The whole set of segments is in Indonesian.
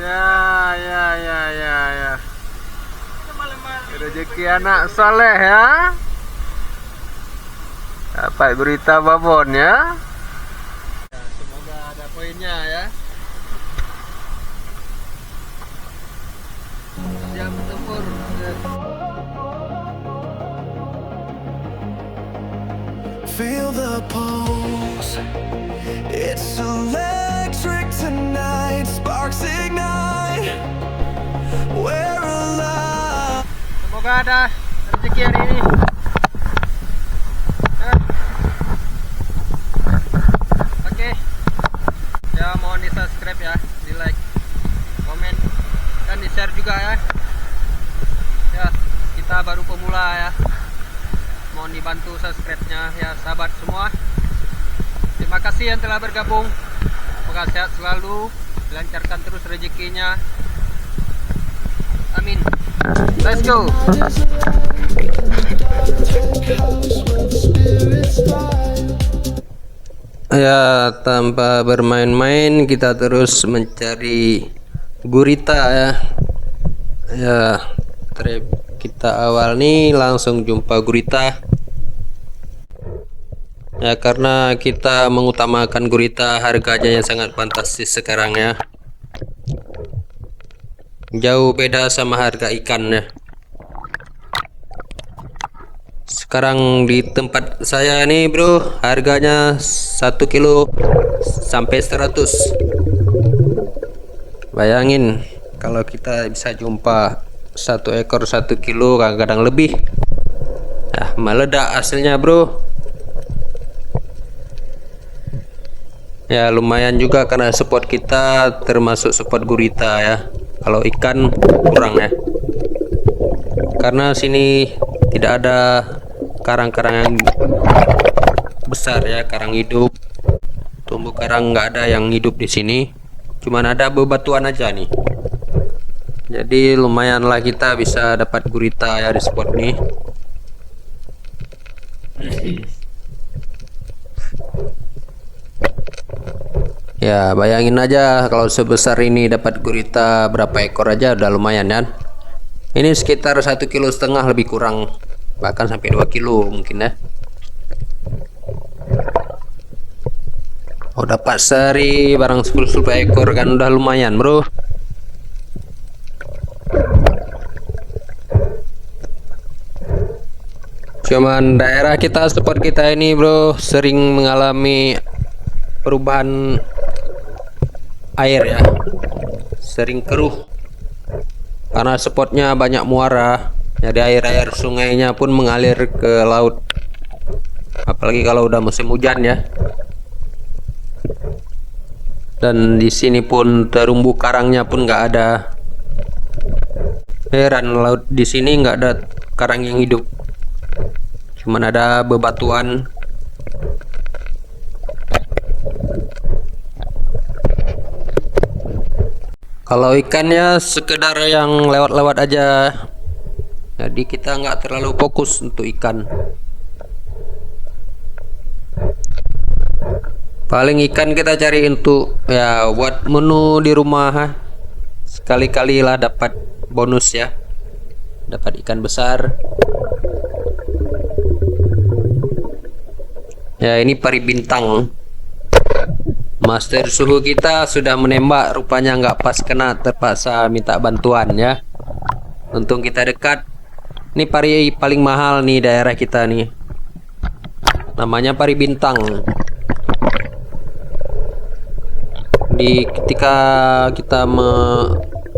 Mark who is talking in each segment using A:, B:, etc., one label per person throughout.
A: Ya, ya, ya, ya, ya. Rezeki anak soleh ya. Dapat berita babon ya. Semoga ada poinnya ya. Siap bertempur.
B: Feel the pulse. It's electric tonight. Sparks ignite. We're alive.
A: Semoga ada rezeki hari ini. Oke. Ya, mohon di subscribe ya, di like, komen, dan di share juga ya. Ya, kita baru pemula ya. Mohon dibantu subscribe-nya ya sahabat semua. Terima kasih yang telah bergabung. Semoga sehat selalu, dilancarkan terus rezekinya. Amin. Let's go. Ya, tanpa bermain-main kita terus mencari gurita ya. Ya, trip kita awal nih langsung jumpa gurita. Ya, karena kita mengutamakan gurita, harganya yang sangat fantastis sekarang ya. Jauh beda sama harga ikan ya. Sekarang di tempat saya nih bro, harganya 1 kilo sampai 100. Bayangin kalau kita bisa jumpa 1 ekor 1 kilo, kadang-kadang lebih. Nah, meledak hasilnya bro. Ya lumayan juga karena spot kita termasuk spot gurita ya. Kalau ikan kurang ya, karena sini tidak ada karang-karang yang besar ya, karang hidup, tumbuh karang nggak ada yang hidup di sini, cuman ada bebatuan aja nih. Jadi lumayanlah kita bisa dapat gurita ya di spot nih. Ya bayangin aja kalau sebesar ini dapat gurita berapa ekor aja udah lumayan kan. Ini sekitar 1,5 kilo lebih kurang, bahkan sampai 2 kilo mungkin ya. Oh dapat seri barang 10 ekor kan udah lumayan bro. Cuman daerah kita, spot kita ini bro, sering mengalami perubahan air ya, sering keruh karena spotnya banyak muara, jadi air sungainya pun mengalir ke laut, apalagi kalau udah musim hujan ya. Dan di sini pun terumbu karangnya pun nggak ada. Heran, laut di sini nggak ada karang yang hidup, cuman ada bebatuan. Kalau ikannya sekedar yang lewat-lewat aja, jadi kita nggak terlalu fokus untuk ikan. Paling ikan kita cari untuk ya buat menu di rumah, sekali-kali lah dapat bonus ya, dapat ikan besar. Ya ini pari bintang. Master suhu kita sudah menembak, rupanya nggak pas kena, terpaksa minta bantuan ya. Untung kita dekat. Ini pari paling mahal nih daerah kita nih, namanya pari bintang. Ketika kita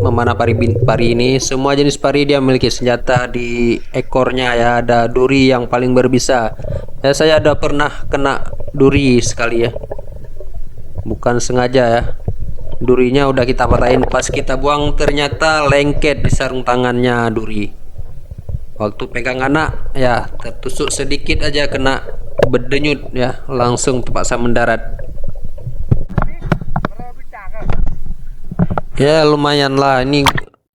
A: memanah pari ini, semua jenis pari dia memiliki senjata di ekornya ya, ada duri yang paling berbisa ya. Saya ada pernah kena duri sekali ya, bukan sengaja ya, durinya udah kita patahin, pas kita buang ternyata lengket di sarung tangannya duri. Waktu pegang anak ya tertusuk sedikit aja, kena berdenyut ya, langsung terpaksa mendarat. Ya lumayan lah, ini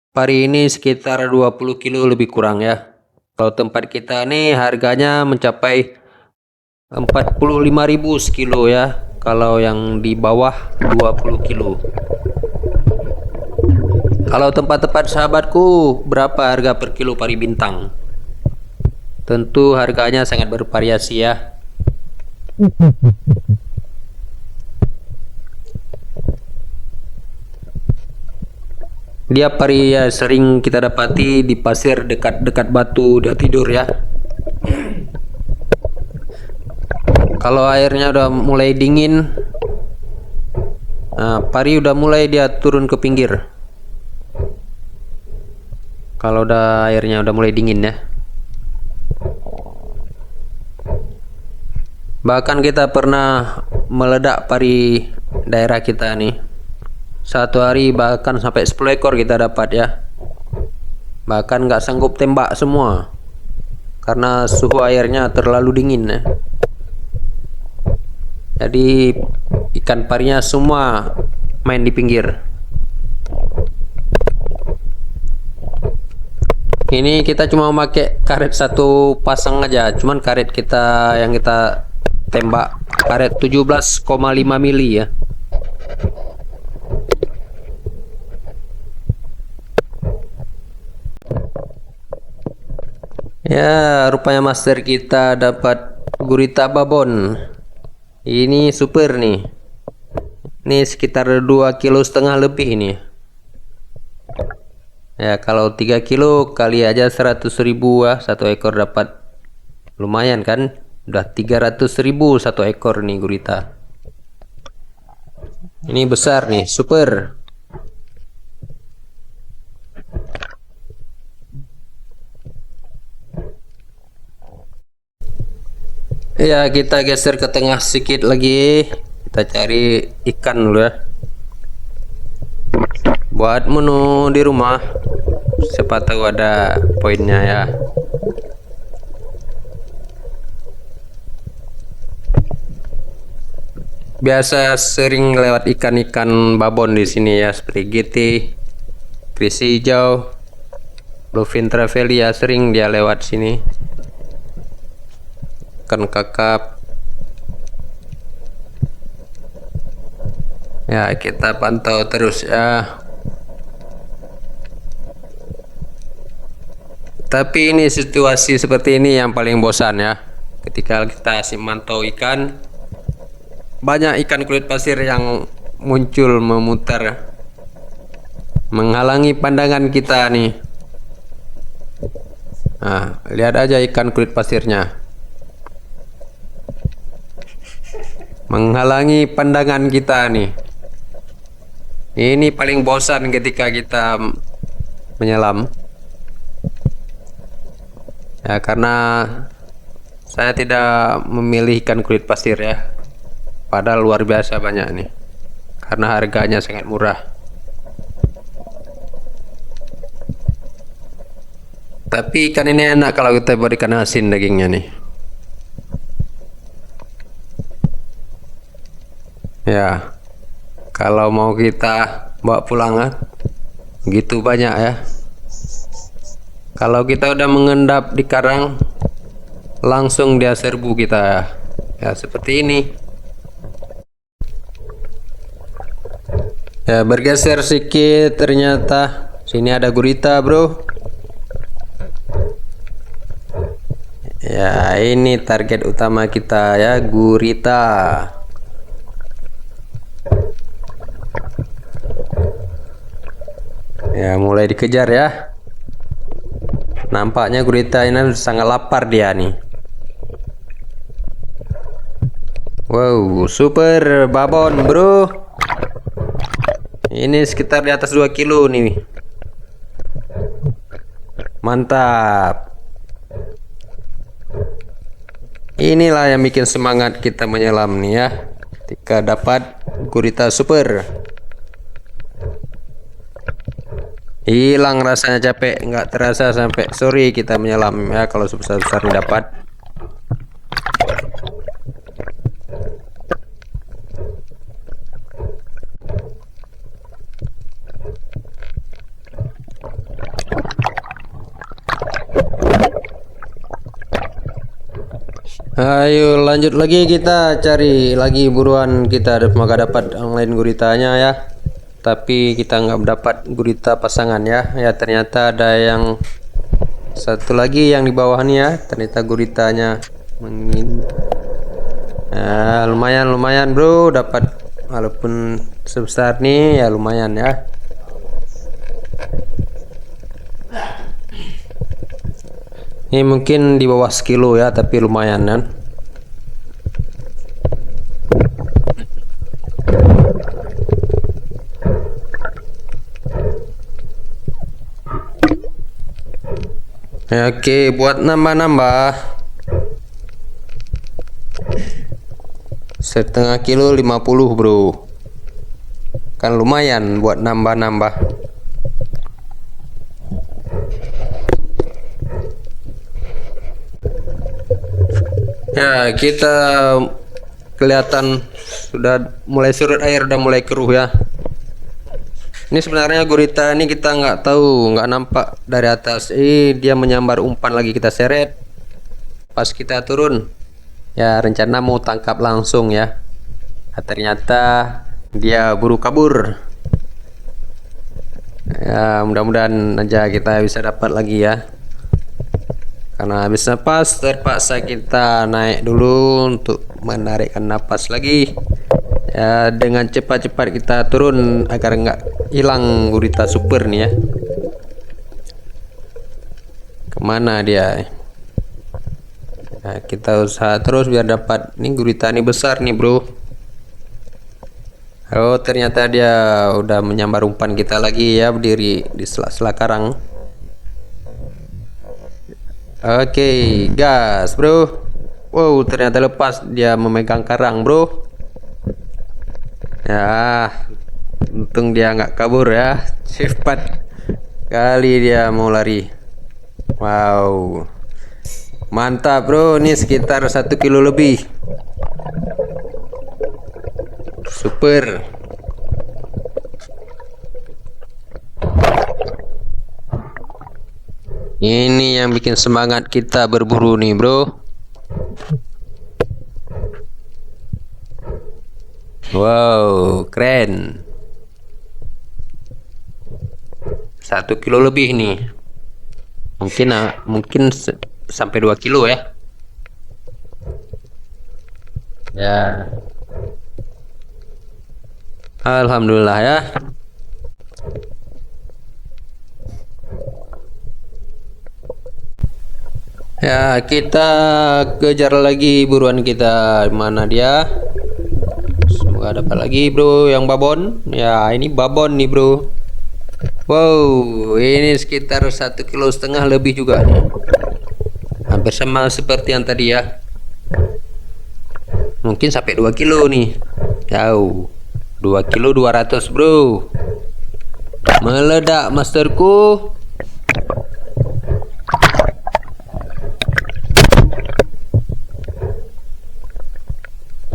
A: pari ini sekitar 20 kilo lebih kurang ya. Kalau tempat kita nih harganya mencapai 45.000 sekilo ya, kalau yang di bawah 20 kilo. Kalau tempat-tempat sahabatku, berapa harga per kilo pari bintang? Tentu harganya sangat bervariasi ya. Dia pari ya sering kita dapati di pasir dekat-dekat batu dia tidur ya. Kalau airnya udah mulai dingin, nah, pari udah mulai dia turun ke pinggir. Kalau udah airnya udah mulai dingin ya. Bahkan kita pernah meledak pari daerah kita nih. Satu hari bahkan sampai 10 ekor kita dapat ya. Bahkan nggak sanggup tembak semua karena suhu airnya terlalu dingin ya. Jadi ikan parinya semua main di pinggir. Ini kita cuma pakai karet satu pasang aja, cuman karet kita yang kita tembak karet 17,5 mili ya. Ya, rupanya master kita dapat gurita babon. Ini super nih. Ini sekitar 2,5 kg lebih ini. Ya, kalau 3 kilo kali aja 100.000 ya, satu ekor dapat. Lumayan kan? Udah 300.000 satu ekor nih gurita. Ini besar nih, super. Ya, kita geser ke tengah sedikit lagi. Kita cari ikan dulu ya. Buat menu di rumah. Siapa tahu ada poinnya ya. Biasa sering lewat ikan-ikan babon di sini ya, seperti GT, krisi hijau, bluefin travelia sering dia lewat sini. Ikan kakap. Ya, kita pantau terus ya. Tapi ini situasi seperti ini yang paling bosan ya. Ketika kita mantau ikan, banyak ikan kulit pasir yang muncul memutar menghalangi pandangan kita nih. Nah, lihat aja ikan kulit pasirnya. Menghalangi pandangan kita nih. Ini paling bosan ketika kita menyelam. Ya, karena saya tidak memilih ikan kulit pasir ya. Padahal luar biasa banyak nih. Karena harganya sangat murah. Tapi ikan ini enak kalau kita buat ikan asin dagingnya nih. Ya, kalau mau kita bawa pulang gitu banyak ya. Kalau kita udah mengendap di karang, langsung dia serbu kita ya. Ya, seperti ini. Ya, bergeser sedikit, ternyata sini ada gurita bro. Ya, ini target utama kita ya, gurita. Ya, mulai dikejar ya. Nampaknya gurita ini sangat lapar dia nih. Wow, super babon bro. Ini sekitar di atas 2 kilo nih. Mantap. Inilah yang bikin semangat kita menyelam nih ya. Ketika dapat gurita super. Hilang rasanya capek, nggak terasa sampai sore kita menyelam ya kalau sebesar-besar dapat. Ayo lanjut lagi, kita cari lagi buruan kita, semoga dapat yang lain guritanya ya. tapi kita nggak mendapat gurita pasangan ya. Ya ternyata ada yang satu lagi yang di bawah nih ya, ternyata guritanya ya, lumayan bro, dapat walaupun sebesar nih ya lumayan ya. Ini mungkin di bawah sekilo ya, tapi lumayan kan. Ya, oke, buat nambah-nambah setengah kilo 50 bro, kan lumayan buat nambah-nambah. Ya, kita kelihatan sudah mulai surut air, udah mulai keruh ya. Ini sebenarnya gurita ini kita nggak tahu, nggak nampak dari atas. Dia menyambar umpan lagi, kita seret. Pas kita turun, ya rencana mau tangkap langsung ya. Nah, ternyata dia buru kabur. Ya mudah-mudahan aja kita bisa dapat lagi ya. Karena habis napas terpaksa kita naik dulu untuk menarikkan napas lagi ya, dengan cepat-cepat kita turun agar nggak hilang gurita super nih ya. Kemana dia? Nah, kita usaha terus biar dapat. Nih gurita ini besar nih bro. Oh ternyata dia udah menyambar umpan kita lagi ya, berdiri di sela-sela karang. Oke, gas bro. Wow, ternyata lepas, dia memegang karang bro. Ya, untung dia nggak kabur ya. Cepat kali dia mau lari. Wow, mantap bro. Ini sekitar 1 kilo lebih. Super. Ini yang bikin semangat kita berburu nih bro. Wow, keren. 1 kilo lebih nih. Mungkin sampai 2 kilo ya. Ya. Alhamdulillah ya. Ya, kita kejar lagi buruan kita. Mana dia? Semoga dapat lagi bro yang babon. Ya, ini babon nih bro. Wow, ini sekitar 1,5 kilo lebih juga nih. Hampir sama seperti yang tadi ya. Mungkin sampai 2 kilo nih. Jauh. 2 kilo 200 bro. Meledak masterku.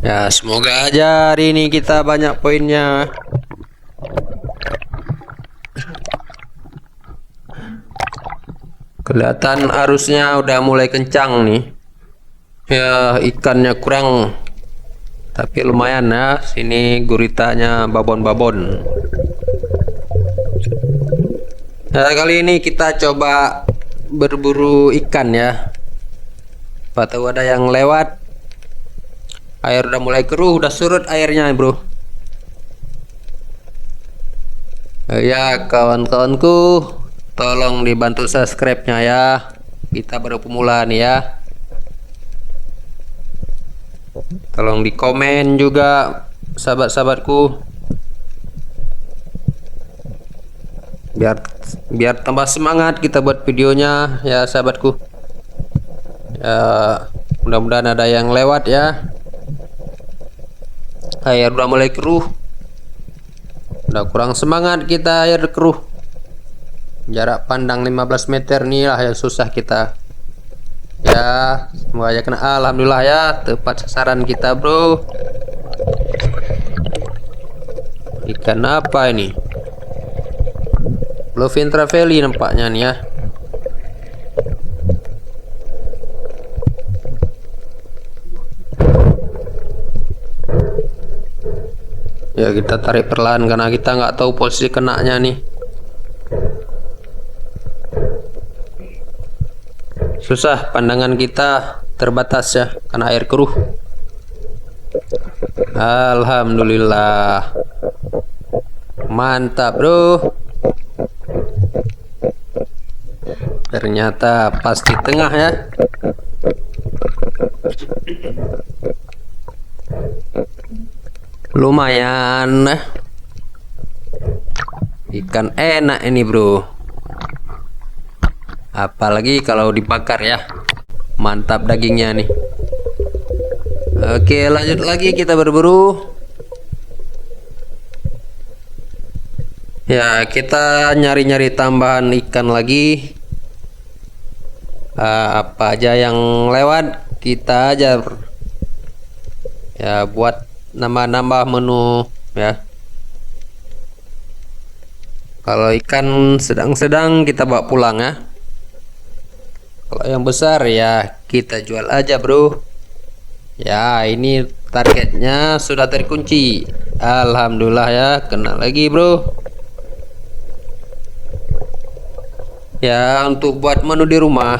A: Ya, semoga aja hari ini kita banyak poinnya. Kelihatan arusnya udah mulai kencang nih. Ya, ikannya kurang. Tapi lumayan ya. Sini guritanya babon-babon. Nah, kali ini kita coba berburu ikan ya. Pak tahu ada yang lewat. Air udah mulai keruh, udah surut airnya bro. Ya kawan-kawanku, tolong dibantu subscribe-nya ya. Kita baru pemula nih ya. Tolong di komen juga sahabat-sahabatku. Biar tambah semangat kita buat videonya ya sahabatku. Ya mudah-mudahan ada yang lewat ya. Air udah mulai keruh, udah kurang semangat kita, air keruh. Jarak pandang 15 meter nih lah yang susah kita ya. Semoga aja kena. Alhamdulillah ya, tepat sasaran kita bro. Ikan apa ini? Bluefin trevally nampaknya nih ya. Ya kita tarik perlahan karena kita nggak tahu posisi kenanya nih. Susah, pandangan kita terbatas ya karena air keruh. Alhamdulillah. Mantap, bro. Ternyata pas di tengah ya. Lumayan. Ikan enak ini, bro. Apalagi kalau dibakar ya. Mantap dagingnya nih. Oke, lanjut lagi kita berburu. Ya, kita nyari-nyari tambahan ikan lagi. Apa aja yang lewat kita aja ya buat nambah-nambah menu ya. Kalau ikan sedang-sedang kita bawa pulang ya. Kalau yang besar ya kita jual aja, bro. Ya, ini targetnya sudah terkunci. Alhamdulillah ya, kena lagi, bro. Ya, untuk buat menu di rumah.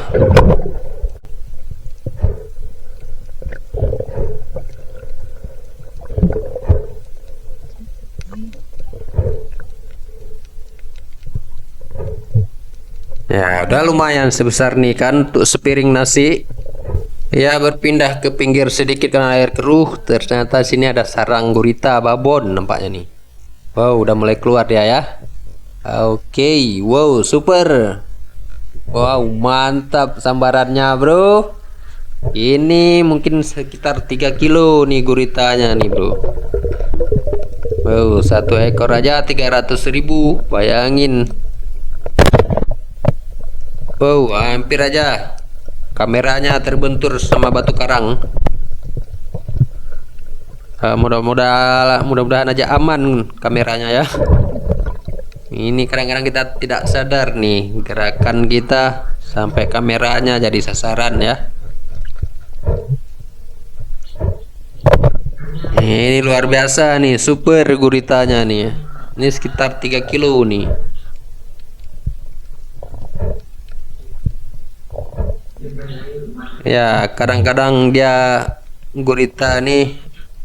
A: Ya, udah lumayan sebesar nih kan untuk sepiring nasi. Ya, berpindah ke pinggir sedikit karena air keruh. Ternyata sini ada sarang gurita babon nampaknya nih. Wow, udah mulai keluar dia ya. Oke, wow, super. Wow, mantap sambarannya, bro. Ini mungkin sekitar 3 kilo nih guritanya nih, bro. Wow, satu ekor aja 300.000, bayangin. Wow, hampir aja kameranya terbentur sama batu karang. Mudah-mudahan aja aman kameranya ya. Ini kadang-kadang kita tidak sadar nih gerakan kita sampai kameranya jadi sasaran ya. Ini luar biasa nih, super guritanya nih. Ini sekitar 3 kilo nih. Ya, kadang-kadang dia gurita nih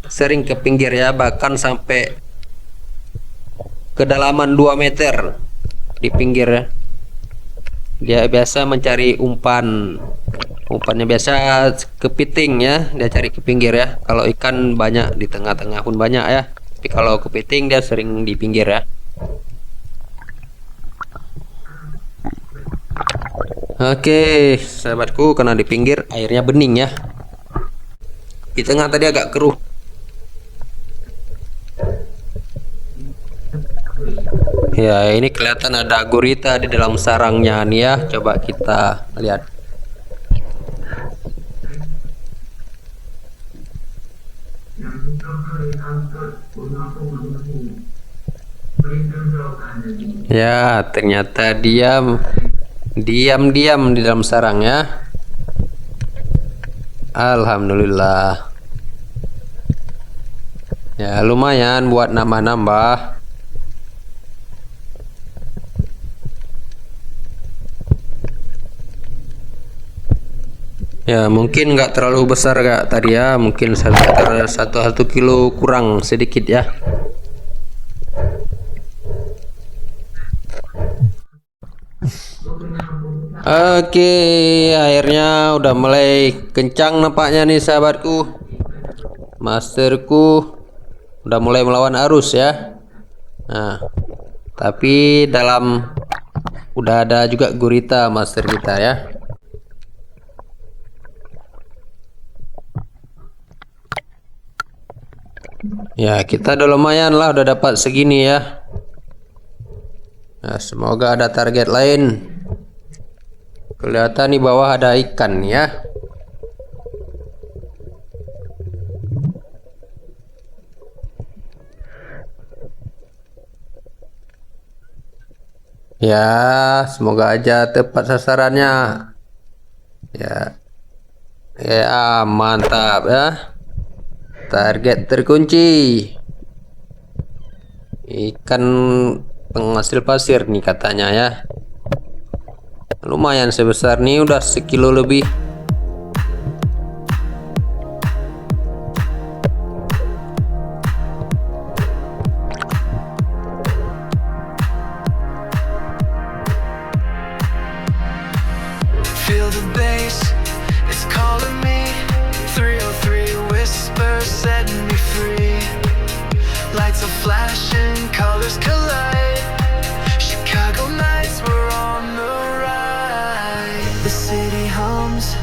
A: sering ke pinggir ya, bahkan sampai kedalaman 2 meter di pinggir ya. Dia biasa mencari umpan. Umpannya biasa kepiting ya, dia cari ke pinggir ya. Kalau ikan banyak di tengah-tengah pun banyak ya. Tapi kalau kepiting dia sering di pinggir ya. Oke, sahabatku, karena di pinggir airnya bening ya. Di tengah tadi agak keruh. Ya, ini kelihatan ada gurita di dalam sarangnya nih ya. Coba kita lihat. Ya, ternyata diam di dalam sarang ya. Alhamdulillah. Ya, lumayan buat nambah-nambah. Ya, mungkin nggak terlalu besar kak tadi ya, mungkin sekitar 1 kilo kurang sedikit ya. Oke, airnya udah mulai kencang nampaknya nih sahabatku. Masterku udah mulai melawan arus ya. Nah, tapi udah ada juga gurita master kita ya. Ya, kita udah lumayan lah, udah dapat segini ya. Nah, semoga ada target lain. Kelihatan di bawah ada ikan ya. Ya, semoga aja tepat sasarannya. Ya. Ya, mantap ya. Target terkunci. Ikan penghasil pasir nih katanya ya. Lumayan sebesar nih, udah sekilo lebih.
B: Feel the bass, it's calling me. 303 whispers setting me free. Lights are flashing, colors collide. Chicago nights, we're on the ride. The city hums,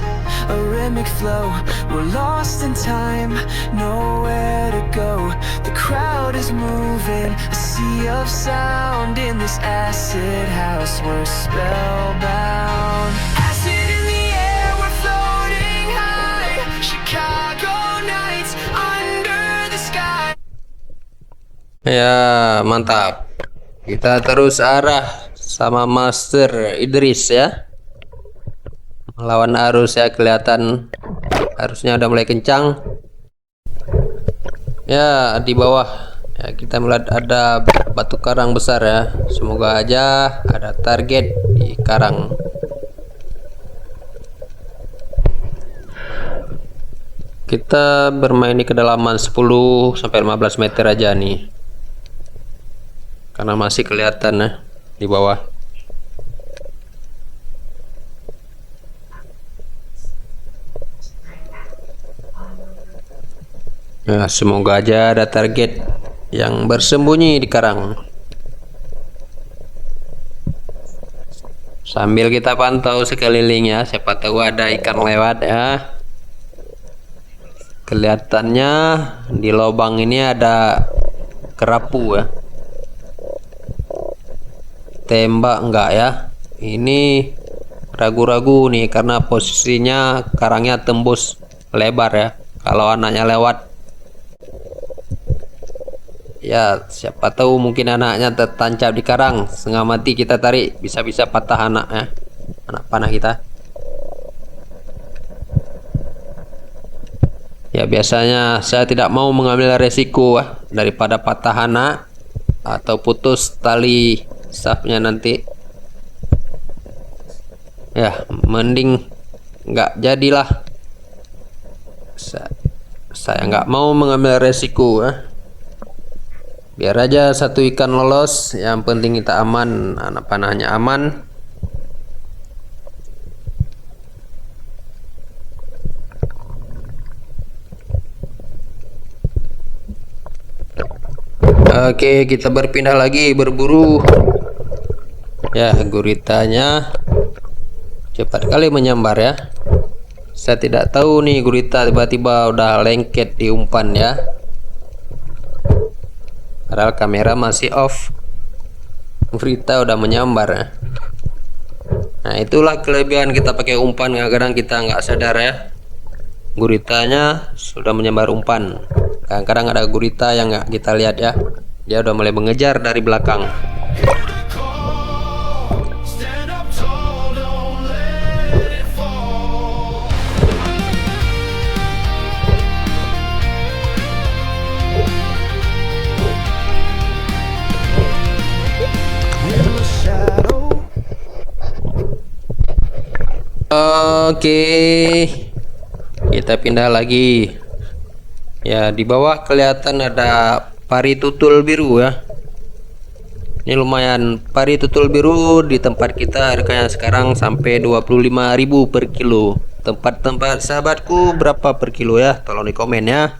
B: a rhythmic flow. We're lost in time, nowhere to go. The crowd is moving, a sea of sound. In this acid house, we're spellbound. Acid in the air, we're floating high. Chicago nights, under the sky.
A: Ya, mantap. Kita terus arah sama Master Idris ya. Melawan arus ya, kelihatan arusnya udah mulai kencang. Ya, di bawah ya, kita melihat ada batu karang besar ya. Semoga aja ada target di karang. Kita bermain di kedalaman 10 sampai 15 meter aja nih. Karena masih kelihatan ya di bawah. Ya, semoga aja ada target yang bersembunyi di karang. Sambil kita pantau sekelilingnya, siapa tahu ada ikan lewat ya. Kelihatannya di lubang ini ada kerapu ya. Tembak enggak ya? Ini ragu-ragu nih karena posisinya karangnya tembus lebar ya. Kalau anaknya lewat, ya siapa tahu mungkin anaknya tertancap di karang, setengah mati kita tarik, bisa-bisa patah anak ya, anak panah kita. Ya biasanya saya tidak mau mengambil resiko daripada patah anak atau putus tali safnya nanti. Ya mending nggak jadilah. Saya nggak mau mengambil resiko biar aja satu ikan lolos, yang penting kita aman, anak panahnya aman. Oke, kita berpindah lagi berburu. Ya, guritanya cepat kali menyambar ya. Saya tidak tahu nih gurita tiba-tiba udah lengket di umpan ya. Padahal kamera masih off. Gurita udah menyambar ya. Nah, itulah kelebihan kita pakai umpan, kadang-kadang kita nggak sadar ya. Guritanya sudah menyambar umpan. Kadang-kadang ada gurita yang nggak kita lihat ya. Dia udah mulai mengejar dari belakang.
B: Stand up tall, don't let it fall. In the shadow.
A: Oke, kita pindah lagi. Ya, di bawah kelihatan ada pari tutul biru ya. Ini lumayan, pari tutul biru di tempat kita harganya sekarang sampai 25.000 per kilo. Tempat-tempat sahabatku berapa per kilo ya? Tolong di komen ya.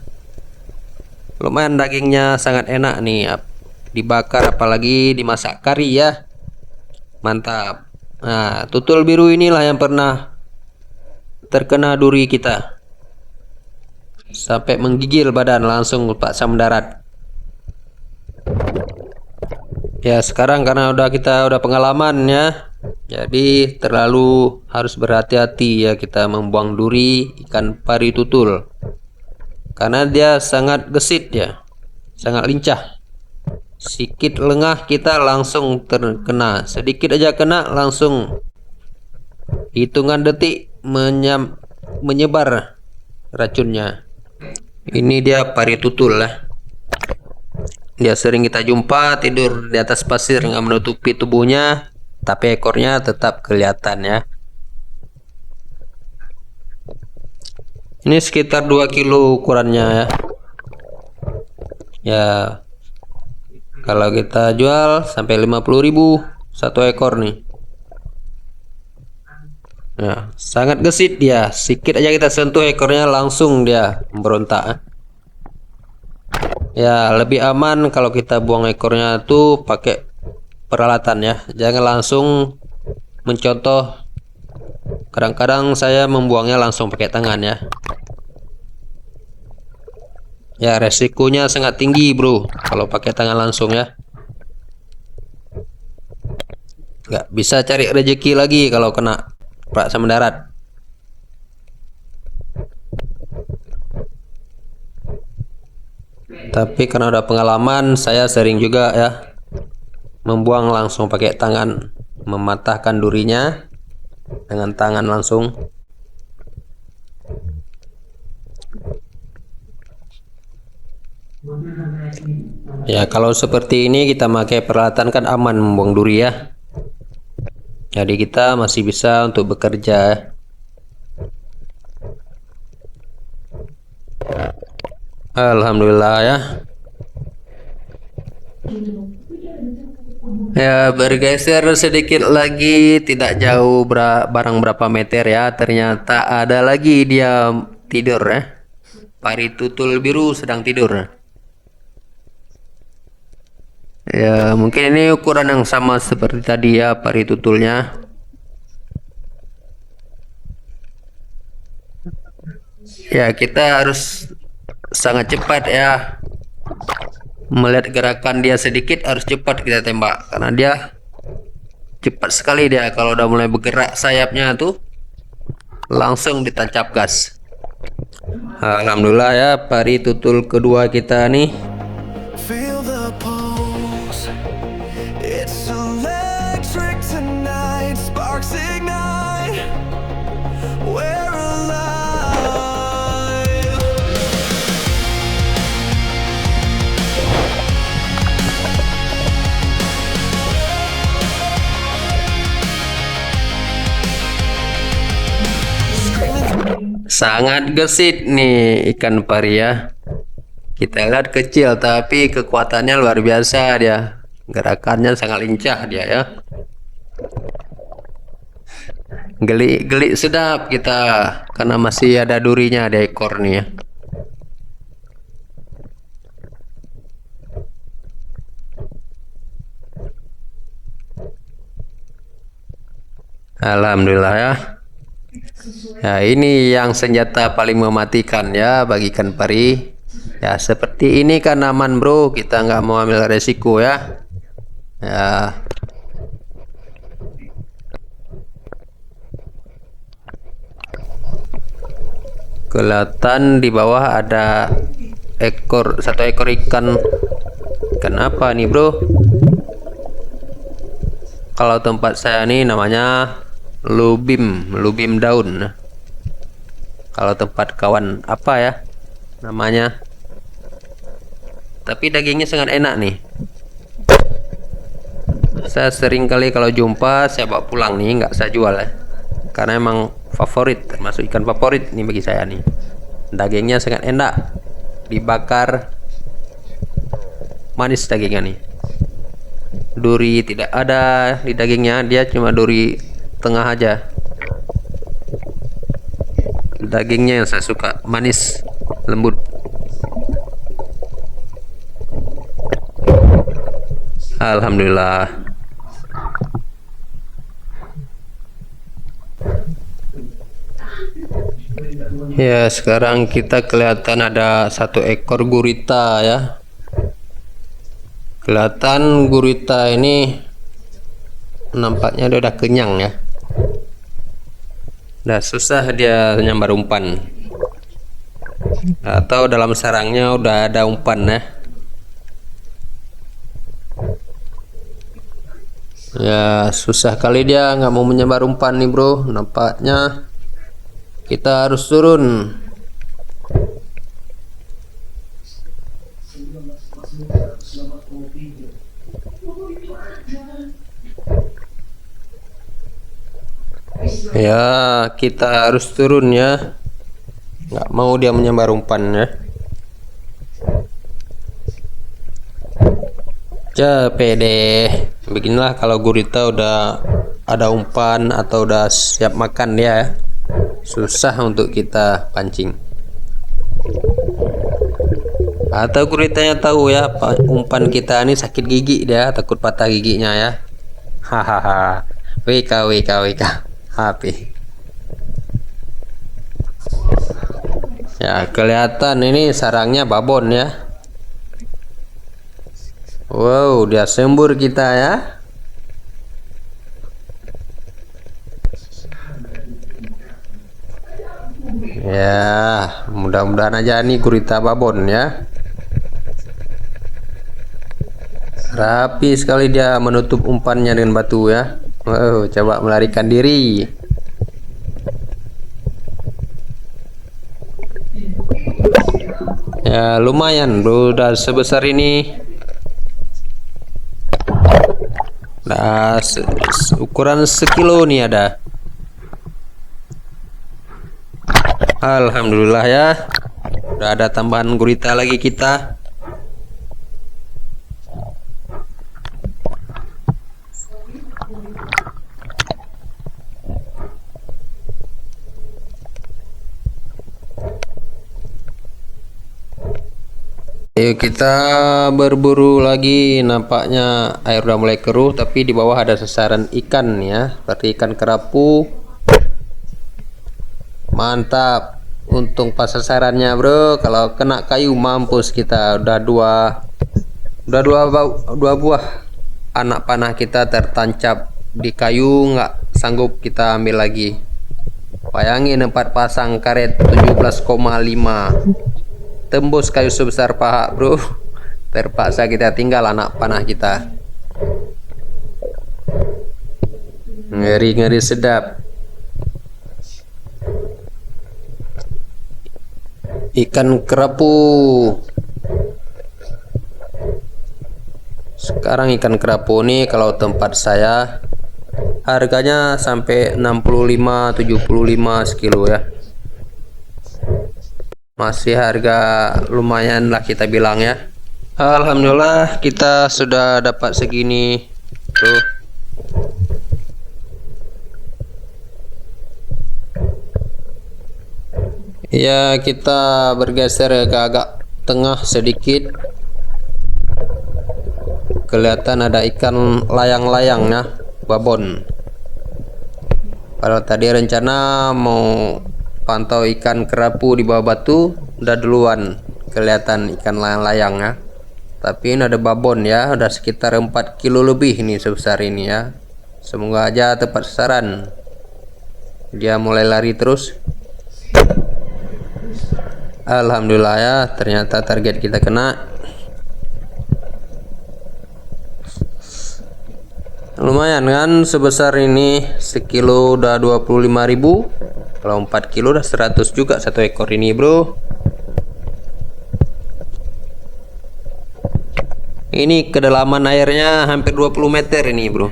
A: Lumayan dagingnya sangat enak nih, dibakar apalagi dimasak kari ya. Mantap. Nah, tutul biru inilah yang pernah terkena duri kita. Sampai menggigil badan, langsung terpaksa mendarat. Ya sekarang karena kita udah pengalaman ya, jadi terlalu harus berhati-hati ya kita membuang duri ikan pari tutul, karena dia sangat gesit ya, sangat lincah. Sedikit lengah kita langsung terkena, sedikit aja kena langsung hitungan detik menyebar racunnya. Ini dia pari tutul lah. dia sering kita jumpa tidur di atas pasir nggak menutupi tubuhnya, tapi ekornya tetap kelihatan ya. Ini sekitar 2 kilo ukurannya ya. Ya, kalau kita jual sampai 50.000 satu ekor nih. Ya, sangat gesit dia. Sedikit aja kita sentuh ekornya langsung dia memberontak. Ya, lebih aman kalau kita buang ekornya tuh pakai peralatan ya. Jangan langsung mencontoh. Kadang-kadang saya membuangnya langsung pakai tangan ya. Ya, resikonya sangat tinggi, bro, kalau pakai tangan langsung ya. Nggak bisa cari rezeki lagi kalau kena perasa mendarat. Tapi karena udah pengalaman, saya sering juga ya membuang langsung pakai tangan, mematahkan durinya dengan tangan langsung. Ya, kalau seperti ini kita pakai peralatan kan aman membuang duri ya. Jadi kita masih bisa untuk bekerja. Alhamdulillah ya. Ya, bergeser sedikit lagi, tidak jauh barang berapa meter ya. Ternyata ada lagi dia tidur ya. Pari tutul biru sedang tidur. Ya, mungkin ini ukuran yang sama seperti tadi ya, pari tutulnya. Ya, kita harus sangat cepat ya. Melihat gerakan dia sedikit harus cepat kita tembak, karena dia cepat sekali dia. Kalau udah mulai bergerak sayapnya tuh langsung ditancap gas. Alhamdulillah ya, pari tutul kedua kita nih.
B: Feel the pulse. It's electric tonight. Sparks ignite. We're alive.
A: Sangat gesit nih ikan pari ya. Kita lihat kecil tapi kekuatannya luar biasa dia. Gerakannya sangat lincah dia ya. Geli sedap kita karena masih ada durinya di ekor nih ya. Alhamdulillah ya. Ya, ini yang senjata paling mematikan ya bagi ikan pari. Ya, seperti ini kan aman, bro. Kita nggak mau ambil resiko ya. Ya. Kelihatan di bawah ada satu ekor ikan. Ikan apa nih, bro? Kalau tempat saya nih namanya lubim daun. Kalau tempat kawan apa ya namanya? Tapi dagingnya sangat enak nih. Saya sering kali kalau jumpa saya bawa pulang nih, nggak saya jual ya. Karena emang favorit, termasuk ikan favorit nih bagi saya nih. Dagingnya sangat enak, dibakar manis dagingnya nih. Duri tidak ada di dagingnya, dia cuma duri tengah aja. Dagingnya yang saya suka, manis, lembut. Alhamdulillah. Ya, sekarang kita kelihatan ada satu ekor gurita ya. Kelihatan gurita ini nampaknya dia udah kenyang ya. Udah susah dia nyambar umpan. Atau dalam sarangnya udah ada umpan ya. Ya, susah kali dia nggak mau menyebar umpan nih, bro. Nampaknya kita harus turun. Ya, kita harus turun ya. Nggak mau dia menyambar umpan ya. Capek deh. Beginilah kalau gurita udah ada umpan atau udah siap makan dia, susah untuk kita pancing. Atau guritanya tahu ya, umpan kita ini sakit gigi, dia takut patah giginya ya. Hahaha. WK HP. Ya, kelihatan ini sarangnya babon ya. Wow, dia sembur kita ya. Ya, mudah-mudahan aja nih gurita babon ya. Rapi sekali dia menutup umpannya dengan batu ya. Wow, coba melarikan diri. Ya, lumayan bro, udah sebesar ini. Nah, ukuran sekilo nih ada. Alhamdulillah ya, udah ada tambahan gurita lagi kita. Ayo kita berburu lagi. Nampaknya air udah mulai keruh, tapi di bawah ada sasaran ikan ya, seperti ikan kerapu. Mantap, untung pas sasarannya bro. Kalau kena kayu mampus kita. Udah dua buah anak panah kita tertancap di kayu, nggak sanggup kita ambil lagi. Bayangin 4 pasang karet 17,5 tembus kayu sebesar paha bro. Terpaksa kita tinggal anak panah kita. Ngeri sedap. Ikan kerapu. Sekarang ikan kerapu nih kalau tempat saya harganya sampai 65-75 sekilo ya. Masih harga lumayan lah kita bilang ya. Alhamdulillah kita sudah dapat segini tuh. Ya, kita bergeser ke agak tengah sedikit. Kelihatan ada ikan layang-layang ya, babon. Kalau tadi rencana mau pantau ikan kerapu di bawah batu, udah duluan kelihatan ikan layang-layang ya. Tapi ini ada babon ya, udah sekitar 4 kilo lebih ini sebesar ini ya. Semoga aja tepat sasaran. Dia mulai lari terus. Alhamdulillah ya, ternyata target kita kena. Lumayan kan, sebesar ini sekilo udah 25.000. Kalau 4 kilo udah 100 juga satu ekor ini bro. Ini kedalaman airnya hampir 20 meter ini bro.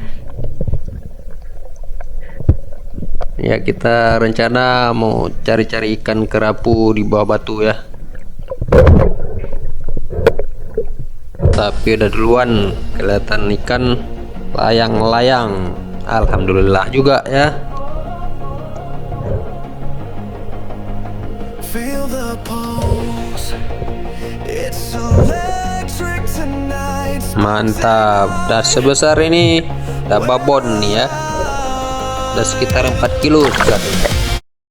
A: Ya, kita rencana mau cari-cari ikan kerapu di bawah batu ya. Tapi udah duluan kelihatan ikan layang-layang. Alhamdulillah juga ya.
B: Feel the pulse. It's electric tonight.
A: Mantap, udah sebesar ini, udah babon nih ya. Udah sekitar 4 kilo juga.